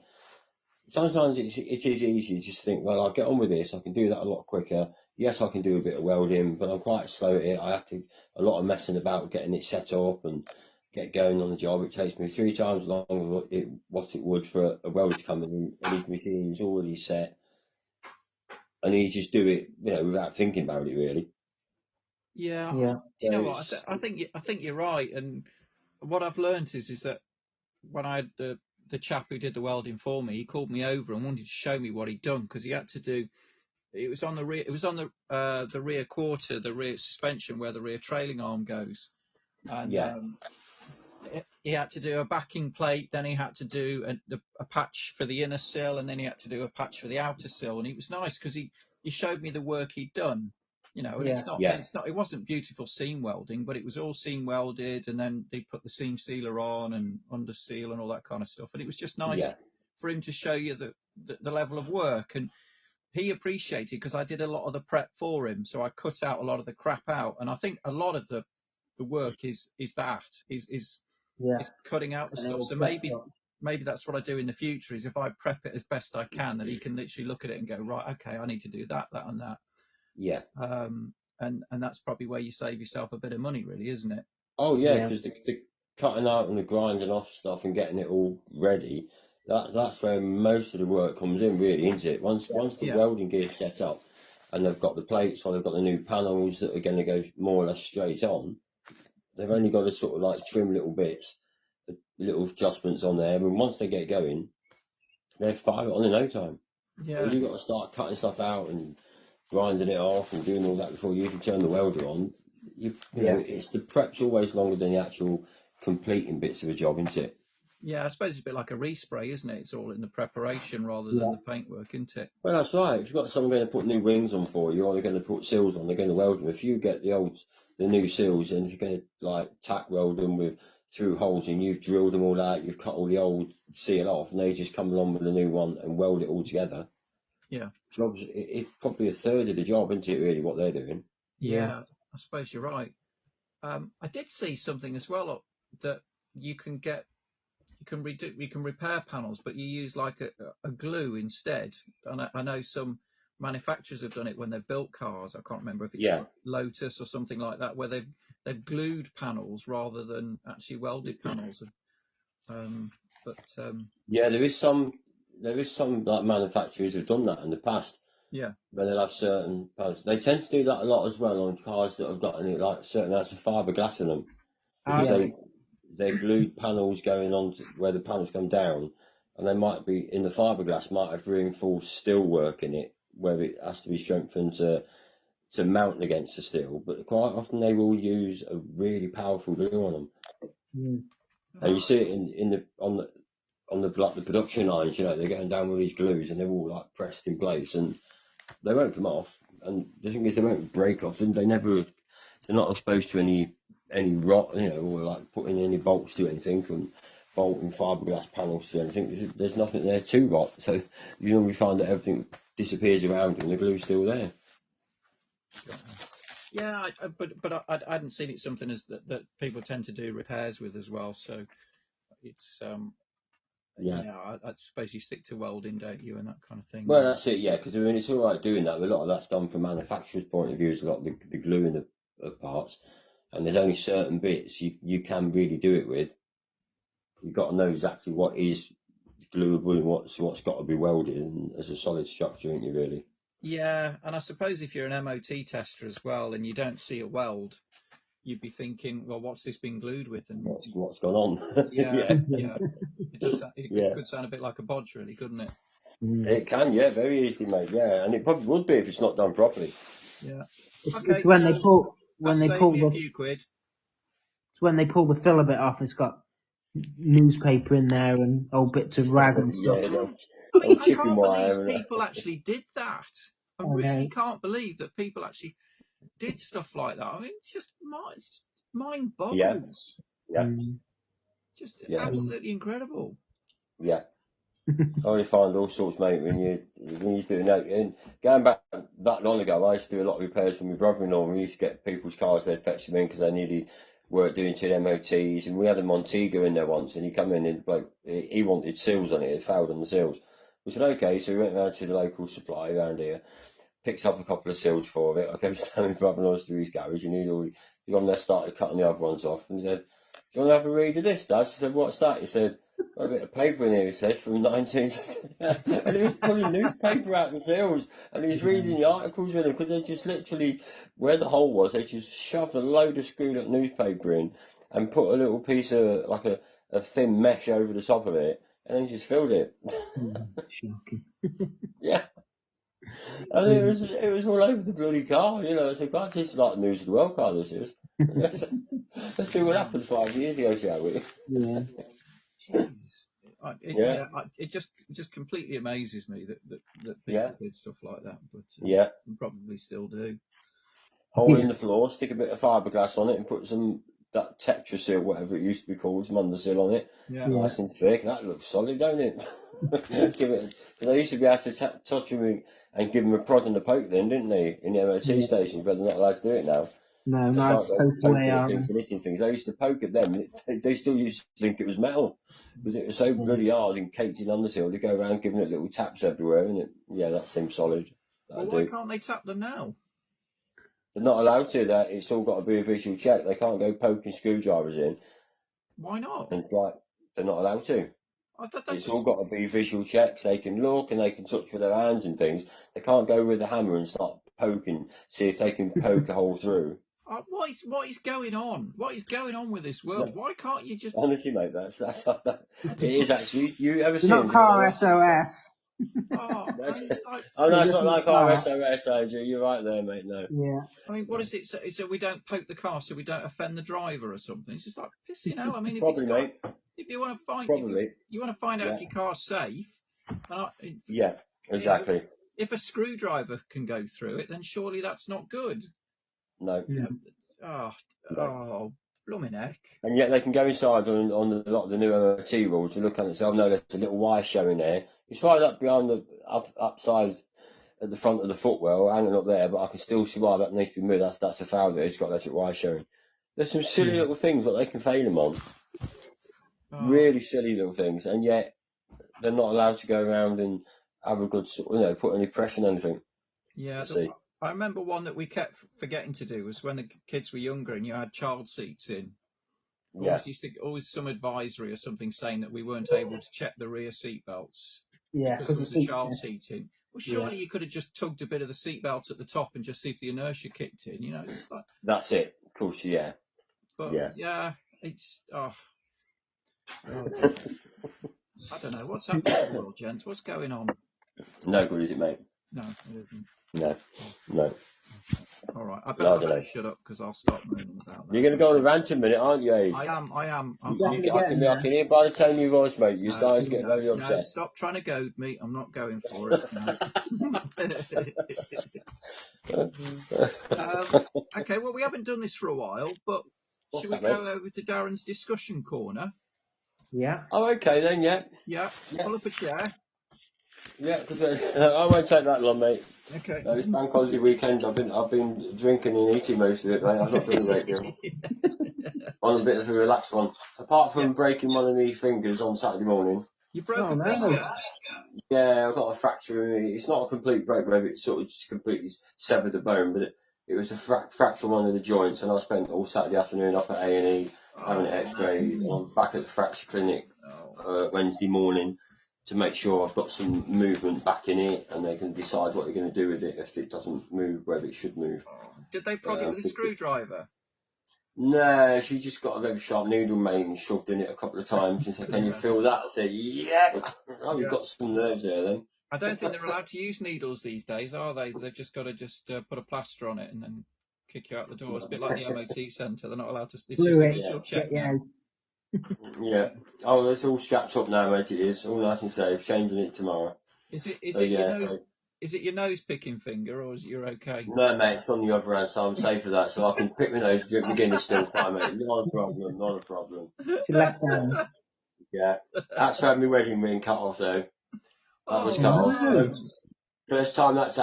sometimes it is easy to just think, well, I'll get on with this. I can do that a lot quicker. Yes, I can do a bit of welding, but I'm quite slow at it. I have to a lot of messing about getting it set up and get going on the job. It takes me 3 times longer what it would for a welder to come in and his machine's already set. and he just do it, without thinking about it really. Yeah. Yeah. Do you know So what? I think you're right. And what I've learned is that when I had the chap who did the welding for me, he called me over and wanted to show me what he'd done, because he had to do. It was on the the rear quarter, the rear suspension, where the rear trailing arm goes, and yeah, he had to do a backing plate, then he had to do a patch for the inner sill, and then he had to do a patch for the outer sill. And it was nice because he showed me the work he'd done, and Yeah. it wasn't beautiful seam welding, but it was all seam welded, and then they put the seam sealer on and under seal and all that kind of stuff. And it was just nice yeah, for him to show you the level of work. And he appreciated, because I did a lot of the prep for him, so I cut out a lot of the crap out. And I think a lot of the work is Yeah. cutting out the And it stuff. will So prep up. maybe that's what I do in the future, is if I prep it as best I can, that he can literally look at it and go, right, okay, I need to do that, and that. yeah. And that's probably where you save yourself a bit of money, really, isn't it? Oh yeah, Yeah. because the cutting out and the grinding off stuff and getting it all ready, that's where most of the work comes in, really, isn't it? Once the Yeah. welding gear's set up and they've got the plates, or they've got the new panels that are going to go more or less straight on, they've only got to sort of like trim little bits, little adjustments on there, and once they get going, they fire it on in no time. Yeah. You've got to start cutting stuff out and grinding it off and doing all that before you can turn the welder on. It's the prep's always longer than the actual completing bits of a job, isn't it? Yeah, I suppose it's a bit like a respray, isn't it? It's all in the preparation rather than the paintwork, isn't it? Well, that's right. If you've got someone going to put new wings on for you, or they're going to put seals on, they're going to weld them. If you get the new seals, and you're going to like tack weld them with through holes, and you've drilled them all out, you've cut all the old seal off, and they just come along with a new one and weld it all together. Yeah. It's probably a third of the job, isn't it? Really, what they're doing. Yeah, I suppose you're right. I did see something as well, that you can repair panels, but you use like a glue instead. And I know some manufacturers have done it when they've built cars. I can't remember if it's like Lotus or something like that, where they've glued panels rather than actually welded panels. Yeah, there is some like manufacturers who've done that in the past. Yeah. Where they'll have certain panels. They tend to do that a lot as well on cars that have got any like certain amounts of fiberglass in them, because they're glued panels going on where the panels come down, and they might be in the fiberglass might have reinforced steel work in it where it has to be strengthened to mount against the steel. But quite often they will use a really powerful glue on them, and you see it on the like the production lines. They're going down with these glues and they're all like pressed in place and they won't come off. And the thing is, they won't break off. They're not exposed to any rot, or like putting any bolts to anything and bolting fiberglass panels to anything. There's nothing there to rot. So you normally find that everything disappears around and the glue's still there. Yeah, but I hadn't seen it something as that people tend to do repairs with as well. So it's I suppose you stick to welding, don't you, and that kind of thing. Well, that's it, yeah. Because it's all right doing that. But a lot of that's done from manufacturer's point of view. Is a lot of the glue in the parts, and there's only certain bits you can really do it with. You've got to know exactly what is gluable and what's got to be welded and as a solid structure, ain't you, really? Yeah, and I suppose if you're an MOT tester as well and you don't see a weld, you'd be thinking, well, what's this been glued with? And what's gone on? Yeah. It could sound a bit like a bodge, really, couldn't it? It can, yeah, very easily, mate. Yeah, and it probably would be if it's not done properly. Yeah. It's when they pull a few quid. It's when they pull the filler bit off. It's got newspaper in there and old bits of rag and stuff. I can't believe people actually did that. I really can't believe that people actually did stuff like that. I mean, it's just mind boggles. Yeah. Just absolutely incredible. Yeah. I only find all sorts, mate, when you're doing that. And going back that long ago, I used to do a lot of repairs for my brother-in-law. We used to get people's cars there to fetch them in because they needed work doing to the MOTs. And we had a Montego in there once, and he come in and he wanted seals on it. It failed on the seals. We said, okay, so we went round to the local supply around here, picked up a couple of seals for it. I goes down my brother-in-law's to his garage, and he gone there, started cutting the other ones off, and he said, do you want to have a read of this, Dad? I said, what's that? He said, Got a bit of paper in here, it says, from 19... and he was pulling newspaper out the seals, and he was reading the articles with them, because they just literally, where the hole was, they just shoved a load of screwed up newspaper in, and put a little piece of, like a thin mesh over the top of it, and then just filled it. Shocking. Yeah. And it was all over the bloody car, you know. I said, guys, this is like the news of the world car, this is. Let's see what happened 5 years ago, shall we? Yeah. Jesus. Yeah. It just completely amazes me that Yeah. people did stuff like that, but Yeah. probably still do. Hole in the floor, stick a bit of fiberglass on it, and put that Tetrasil, whatever it used to be called, some undersil on it. Yeah. Nice and thick. That looks solid, don't it? Because they used to be able to touch them and give them a prod and a poke then, didn't they? In the MOT stations, but they're not allowed to do it now. No, They nice can't go poke poking away, at aren't things and hitting things. They used to poke at them. They still used to think it was metal because it was so bloody hard and caked in undersil. They go around giving it little taps everywhere, and yeah, that seems solid. Well, why can't they tap them now? They're not allowed to. That it's all got to be a visual check. They can't go poking screwdrivers in. Why not? And like, they're not allowed to. I thought It's all got to be visual checks. They can look and they can touch with their hands and things. They can't go with a hammer and start poking, see if they can poke a hole through. What is going on? What is going on with this world? Why can't you just? Honestly, mate, that's it is actually. You ever It's seen? not car SOS. Oh, I mean, it's like, Oh no, it's not like our car. SOS, Andrew. You're right there, mate. No. Yeah. I mean, what is it? So we don't poke the car, so we don't offend the driver or something. It's just like pissing out. I mean, Probably, mate. if you want to find, Probably. you want to find out Yeah. if your car's safe. Yeah, exactly. If a screwdriver can go through it, then surely that's not good. No. You know, oh, blooming heck. And yet they can go inside on a lot of the new MOT rules. You look at it and say, oh no, there's a little wire showing there. It's right up behind the upside at the front of the footwell, hanging up there, but I can still see why that needs to be moved. That's a foul there. It's got electric wire showing. There's some silly little things that they can fail them on. Oh. Really silly little things, and yet they're not allowed to go around and have a good, put any pressure on anything. Yeah, I remember one that we kept forgetting to do was when the kids were younger and you had child seats in. Always some advisory or something saying that we weren't able to check the rear seat belts because there was a child seat in. Well, surely you could have just tugged a bit of the seat belt at the top and just see if the inertia kicked in. You know, it's like, that's it. Of course, yeah. But it's I don't know what's happening in the world, gents. What's going on? No good, is it, mate? No, it isn't. No. All right, I better shut up because I'll stop moaning about that. You're going to go on a rant in a minute, aren't you, Ades? I am. I can hear by the tone of your voice, mate. You're starting to get very upset. No, stop trying to goad me. I'm not going for it. Okay, well, we haven't done this for a while, but should we go over to Darren's discussion corner? Yeah. Oh, okay then, yeah. Yeah, pull up a chair. Yeah, because I won't take that long, mate. Okay. This bank holiday weekend, I've been drinking and eating most of it, mate. I've not done a great deal. On a bit of a relaxed one. Apart from breaking one of my fingers on Saturday morning. You broke a finger? Yeah, I've got a fracture in it. It's not a complete break, maybe it sort of just completely severed the bone, but it was a fracture on one of the joints, and I spent all Saturday afternoon up at A&E having an x-ray. I'm back at the fracture clinic Wednesday morning to make sure I've got some movement back in it, and they can decide what they're going to do with it if it doesn't move where it should move. Did they prod it with a screwdriver? No, she just got a very sharp needle, mate, and shoved in it a couple of times and said, can you feel that? I said, yeah. Oh, you've got some nerves there then. I don't think they're allowed to use needles these days, are they? They've just got to put a plaster on it and then kick you out the door. It's a bit like the MOT centre. They're not allowed to. It's just a visual check now. Yeah. Oh, it's all strapped up now, mate. It is all nice and safe. Changing it tomorrow. Is it your nose picking finger, or is it you're okay? No, mate. It's on the other hand, so I'm safe for that. So I can pick my nose, drink my Guinness still fine, mate. Not a problem. Not a problem. Left hand. Yeah. That's had my wedding ring cut off though. That was cut off. First time that's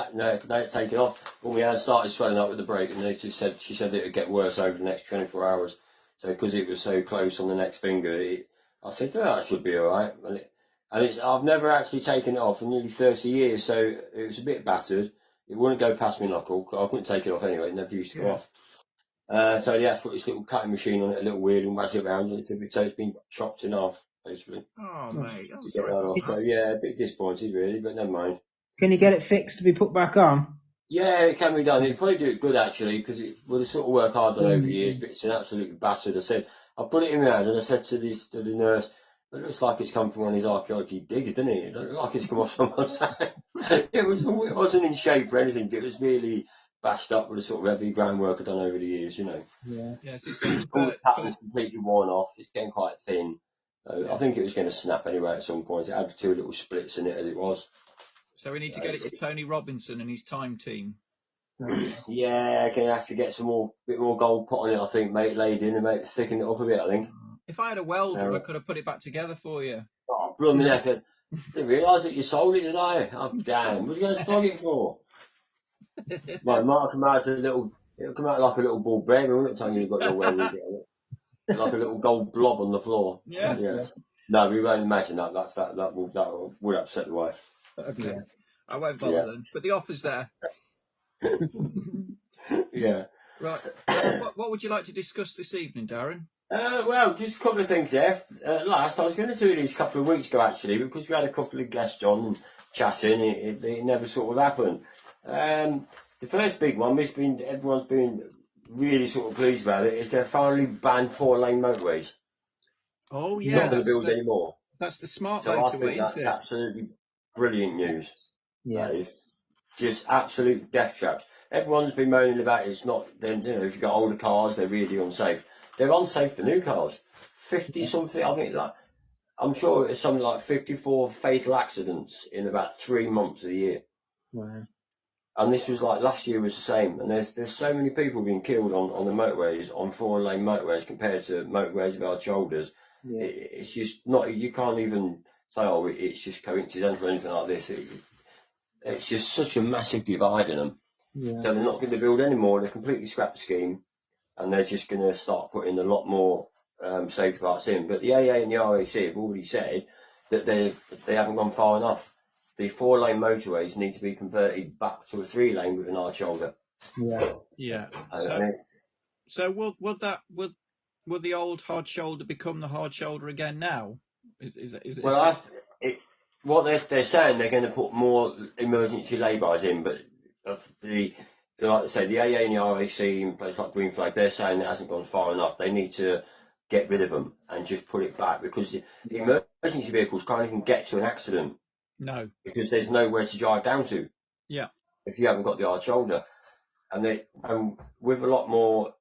taken off. When my hand started swelling up with the break, and she said it would get worse over the next 24 hours. So because it was so close on the next finger, I said, oh, that should be all right. I've never actually taken it off for nearly 30 years, so it was a bit battered. It wouldn't go past my knuckle. I couldn't take it off anyway. It never used to go off. So yeah, I put this little cutting machine on it, a little wheel, and whack it around, and so it's been chopped in half. basically, Oh, mate, I'm to get sorry that about off. So, that. yeah, a bit disappointed really, but never mind. Can you get it fixed to be put back on? Yeah, it can be done. It'd probably do it good actually, because it with the sort of work I've done over the years, but it's an absolute battered. I said, I put it in my hand and I said to the nurse, it looks like it's come from one of these archaeology digs, doesn't it? It doesn't look like it's come off someone's hand. It wasn't in shape or anything. It was really bashed up with the sort of heavy groundwork I've done over the years, you know. Yeah. Yes, it's saying All the pattern's completely worn off. It's getting quite thin. Yeah. I think it was going to snap anyway at some point. It had two little splits in it as it was. So we need to get it to Tony Robinson and his time team. Yeah, going to have to get bit more gold put on it, I think, mate, laid in and make thicken it up a bit, I think. If I had a welder, I could have put it back together for you. Oh, blooming heck, I didn't realise that you sold it, did I? Oh, damn, what are you going to flog it for? Right, Mark come out as it'll come out like a little ball bearing, won't it, tell you you've got your welding kit on it? Like a little gold blob on the floor. Yeah. No, we won't imagine that. That would upset the wife. Okay. Yeah. I won't bother then. But the offer's there. Yeah. Right. What would you like to discuss this evening, Darren? Well, just a couple of things there. Last, I was going to do these a couple of weeks ago actually, because we had a couple of guests on and chatting. It never sort of happened. The first big one, everyone's been really sort of pleased about it, is they've finally banned 4-lane motorways. Oh You're yeah, not going to build any more. that's the smart So I think motorway, that's isn't it? absolutely brilliant news. Yeah. That is just absolute death traps. Everyone's been moaning about it. It's not. Then if you've got older cars, they're really unsafe. They're unsafe for new cars. 50 something. I think I'm sure it's something like 54 fatal accidents in about 3 months of the year. Wow. And this was like last year was the same. And there's so many people being killed on the motorways, on 4-lane motorways compared to motorways with our shoulders. Yeah. It's just not. You can't even say, oh, it's just coincidental or anything like this. It's just such a massive divide in them. Yeah. So they're not going to build any more. They're completely scrapped the scheme, and they're just going to start putting a lot more safety parts in. But the AA and the RAC have already said that they haven't gone far enough. The 4-lane motorways need to be converted back to a 3-lane with an hard shoulder. Yeah. Yeah. And So will the old hard shoulder become the hard shoulder again now? What they're saying, they're going to put more emergency laybys in, but like I say, the AA and the RAC in places like Green Flag, they're saying it hasn't gone far enough. They need to get rid of them and just put it back, because the emergency vehicles can't even get to an accident. No. Because there's nowhere to drive down to. Yeah. If you haven't got the hard shoulder. And with a lot more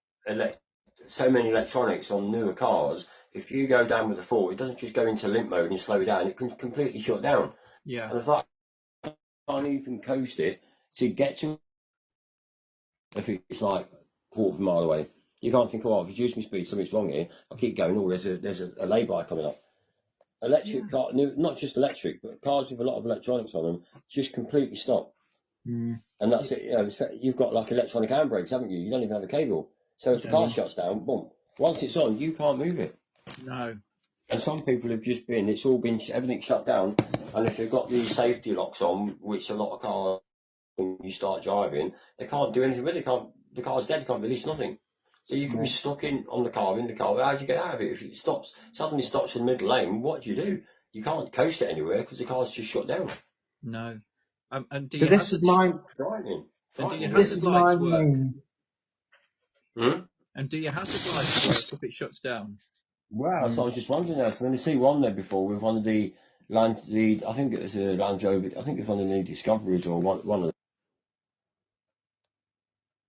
so many electronics on newer cars, if you go down with a 4, it doesn't just go into limp mode and slow down, it can completely shut down. Yeah. And if I can't even coast it to get to, if it's like a quarter of a mile away, you can't think, oh, I've reduced my speed, something's wrong here. I keep going, oh, there's a lay-by coming up. Electric car, not just electric, but cars with a lot of electronics on them, just completely stop. Mm. And that's it. You've got like electronic handbrakes, haven't you? You don't even have a cable. So if the car shuts down, boom. Once it's on, you can't move it. No. And some people have just everything's shut down. And if they've got these safety locks on, which a lot of cars, when you start driving, they can't do anything with it. The car's dead, you can't release nothing. So you can be stuck in the car. How do you get out of it? If it suddenly stops in the middle lane, what do? You can't coast it anywhere because the car's just shut down. No. And do So you this is my frightening. And do your this is hazard my lights work? main. And do your hazard lights work if it shuts down? Wow, so I was just wondering that. I've only seen one there before with one of I think it was a Land Rover, I think it's one of the Discoveries or one of the...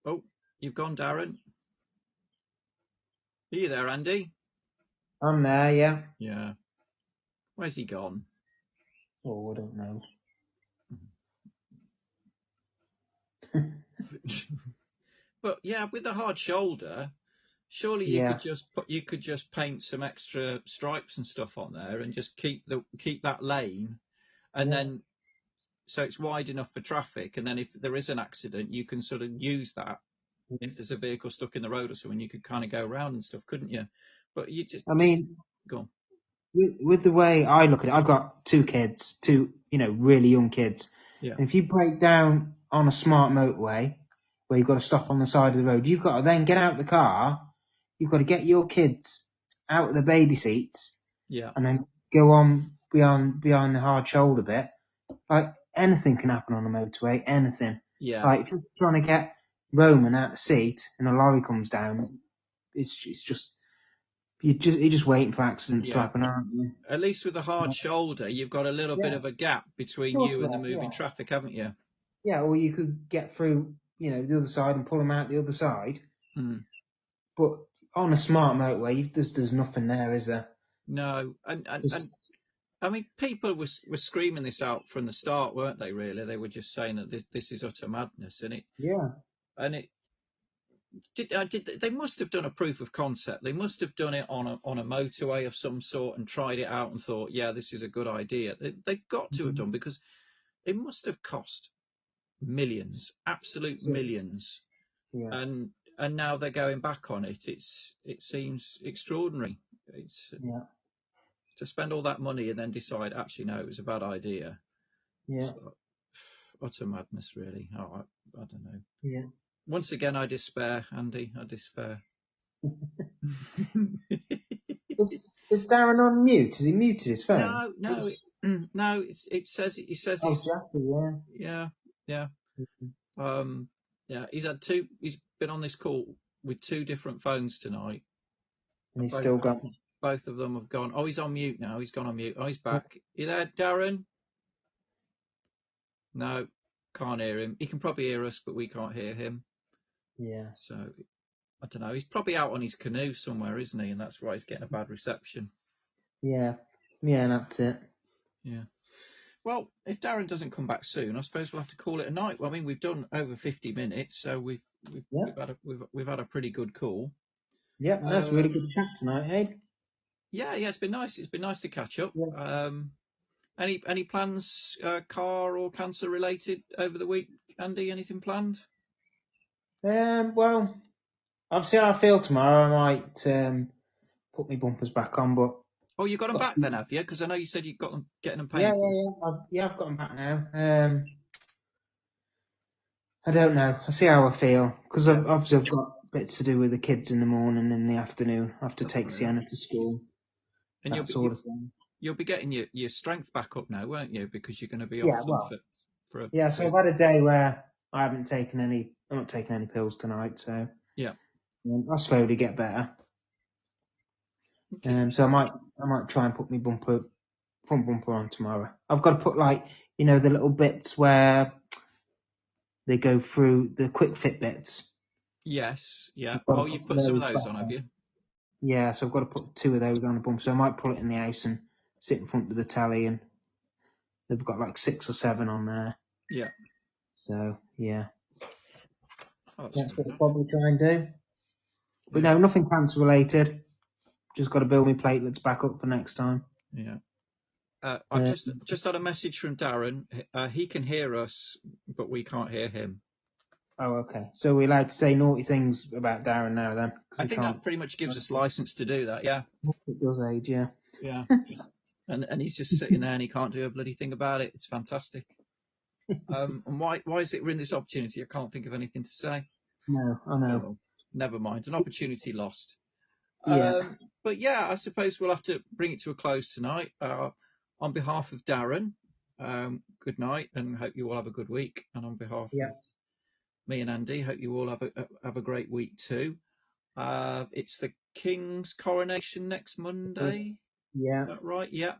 Oh, you've gone, Darren. Are you there, Andy? I'm there, yeah. Yeah. Where's he gone? Oh, I don't know. But yeah, with the hard shoulder, surely you could just paint some extra stripes and stuff on there and just keep that lane, and then so it's wide enough for traffic, and then if there is an accident, you can sort of use that. If there's a vehicle stuck in the road or something, you could kind of go around and stuff, couldn't you? But you just go on. With the way I look at it, I've got 2 kids, 2 really young kids. Yeah. And if you break down on a smart motorway where you've got to stop on the side of the road, you've got to then get out of the car. You've got to get your kids out of the baby seats. Yeah. And then go on behind the hard shoulder bit, like anything can happen on a motorway. Anything. Yeah. Like if you're trying to get Roman out of the seat and a lorry comes down, it's just you're just waiting for accidents to Yeah. happen, aren't you? At least with a hard shoulder, you've got a little bit Yeah. of a gap between Sure, you and the moving yeah. traffic, haven't you? Yeah, or you could get through, the other side and pull them out the other side. Mm. But on a smart motorway, there's nothing there, is there? No, and I mean, people were screaming this out from the start, weren't they? Really, they were just saying that this is utter madness, and it they must have done a proof of concept. They must have done it on a motorway of some sort and tried it out and thought, yeah, this is a good idea. They've got to have done, because it must have cost millions, absolute millions, Yeah. and now they're going back on it. It seems extraordinary. It's to spend all that money and then decide, actually, no, it was a bad idea. Yeah. So, utter madness, really. Oh, I don't know. Yeah. Once again, I despair, Andy. I despair. Is Darren on mute? Has he muted his phone? No. It says he's. Exactly. Yeah. Yeah. Yeah. He's been on this call with 2 different phones tonight. And he's still got. Both of them have gone. Oh, he's on mute now. He's gone on mute. Oh, he's back. You there, Darren? No, can't hear him. He can probably hear us, but we can't hear him. Yeah. So I don't know. He's probably out on his canoe somewhere, isn't he? And that's why he's getting a bad reception. Yeah. Yeah, that's it. Yeah. Well, if Darren doesn't come back soon, I suppose we'll have to call it a night. Well, I mean, we've done over 50 minutes, so we've had a pretty good call. Yeah, that's a really good chat tonight, eh? Yeah, it's been nice. It's been nice to catch up. Yeah. Any plans, car or cancer related over the week, Andy? Anything planned? Well, I'll see how I feel tomorrow. I might put my bumpers back on, but. Oh, you got them back then, have you? Because I know you said you got them getting them painted. I've got them back now. I don't know. I'll see how I feel, because I've got bits to do with the kids in the morning and in the afternoon. I have to take Sienna to school. And that sort of thing. You'll be getting your strength back up now, won't you? Because you're going to be off. So I've had a day where I'm not taking any pills tonight, so I'll slowly get better. Okay. So I might try and put my front bumper on tomorrow. I've got to put the little bits where they go through the quick fit bits. Yes, yeah. Oh, you've put some of those on, have you? Yeah, so I've got to put 2 of those on the bumper. So I might pull it in the house and sit in front of the telly, and they've got 6 or 7 on there. Yeah. So yeah. Oh, that's what I'll probably try and do. But no, nothing cancer related. Just got to build my platelets back up for next time. Yeah. I've just had a message from Darren. He can hear us, but we can't hear him. Oh, okay. So we're allowed to say naughty things about Darren now, then? I think that pretty much gives us license to do that, yeah. It does, Ade, yeah. Yeah. and he's just sitting there and he can't do a bloody thing about it. It's fantastic. And why is it we're in this opportunity? I can't think of anything to say. No, I know. Oh, never mind. An opportunity lost. Yeah. But yeah, I suppose we'll have to bring it to a close tonight. On behalf of Darren, good night, and hope you all have a good week. And on behalf of me and Andy, hope you all have a great week too. It's the King's coronation next Monday. Yeah. Is that right? Yeah.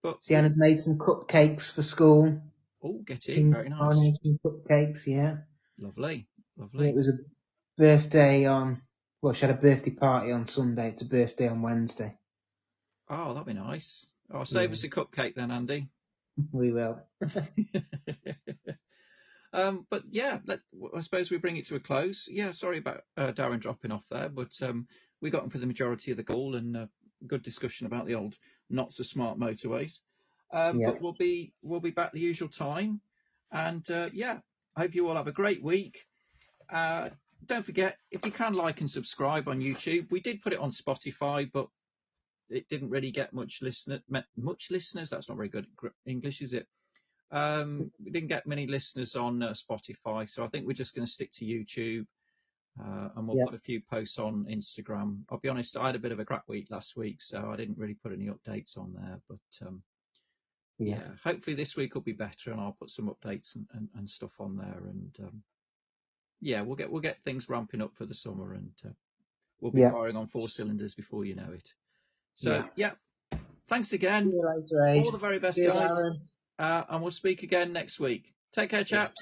But Sienna's made some cupcakes for school. Oh, get in. King's Very nice. coronation cupcakes, yeah. Lovely. It was a birthday she had a birthday party on Sunday. It's a birthday on Wednesday. Oh, that'd be nice. Oh, save us a cupcake then, Andy. We will. But yeah, I suppose we bring it to a close. Yeah, sorry about Darren dropping off there, but we got him for the majority of the call, and good discussion about the old not so smart motorways. But we'll be back the usual time, and I hope you all have a great week. Don't forget, if you can, like and subscribe on YouTube. We did put it on Spotify, but it didn't really get much listeners. That's not very good English, is it? We didn't get many listeners on Spotify, so I think we're just going to stick to YouTube. And we'll put a few posts on Instagram. I'll be honest, I had a bit of a crap week last week, so I didn't really put any updates on there. But yeah, hopefully this week will be better, and I'll put some updates and stuff on there. And yeah, we'll get things ramping up for the summer, and we'll be firing on 4 cylinders before you know it. So yeah, thanks again. See you later, Ade. All the very best, See you, guys. Darren. And we'll speak again next week. Take care, chaps.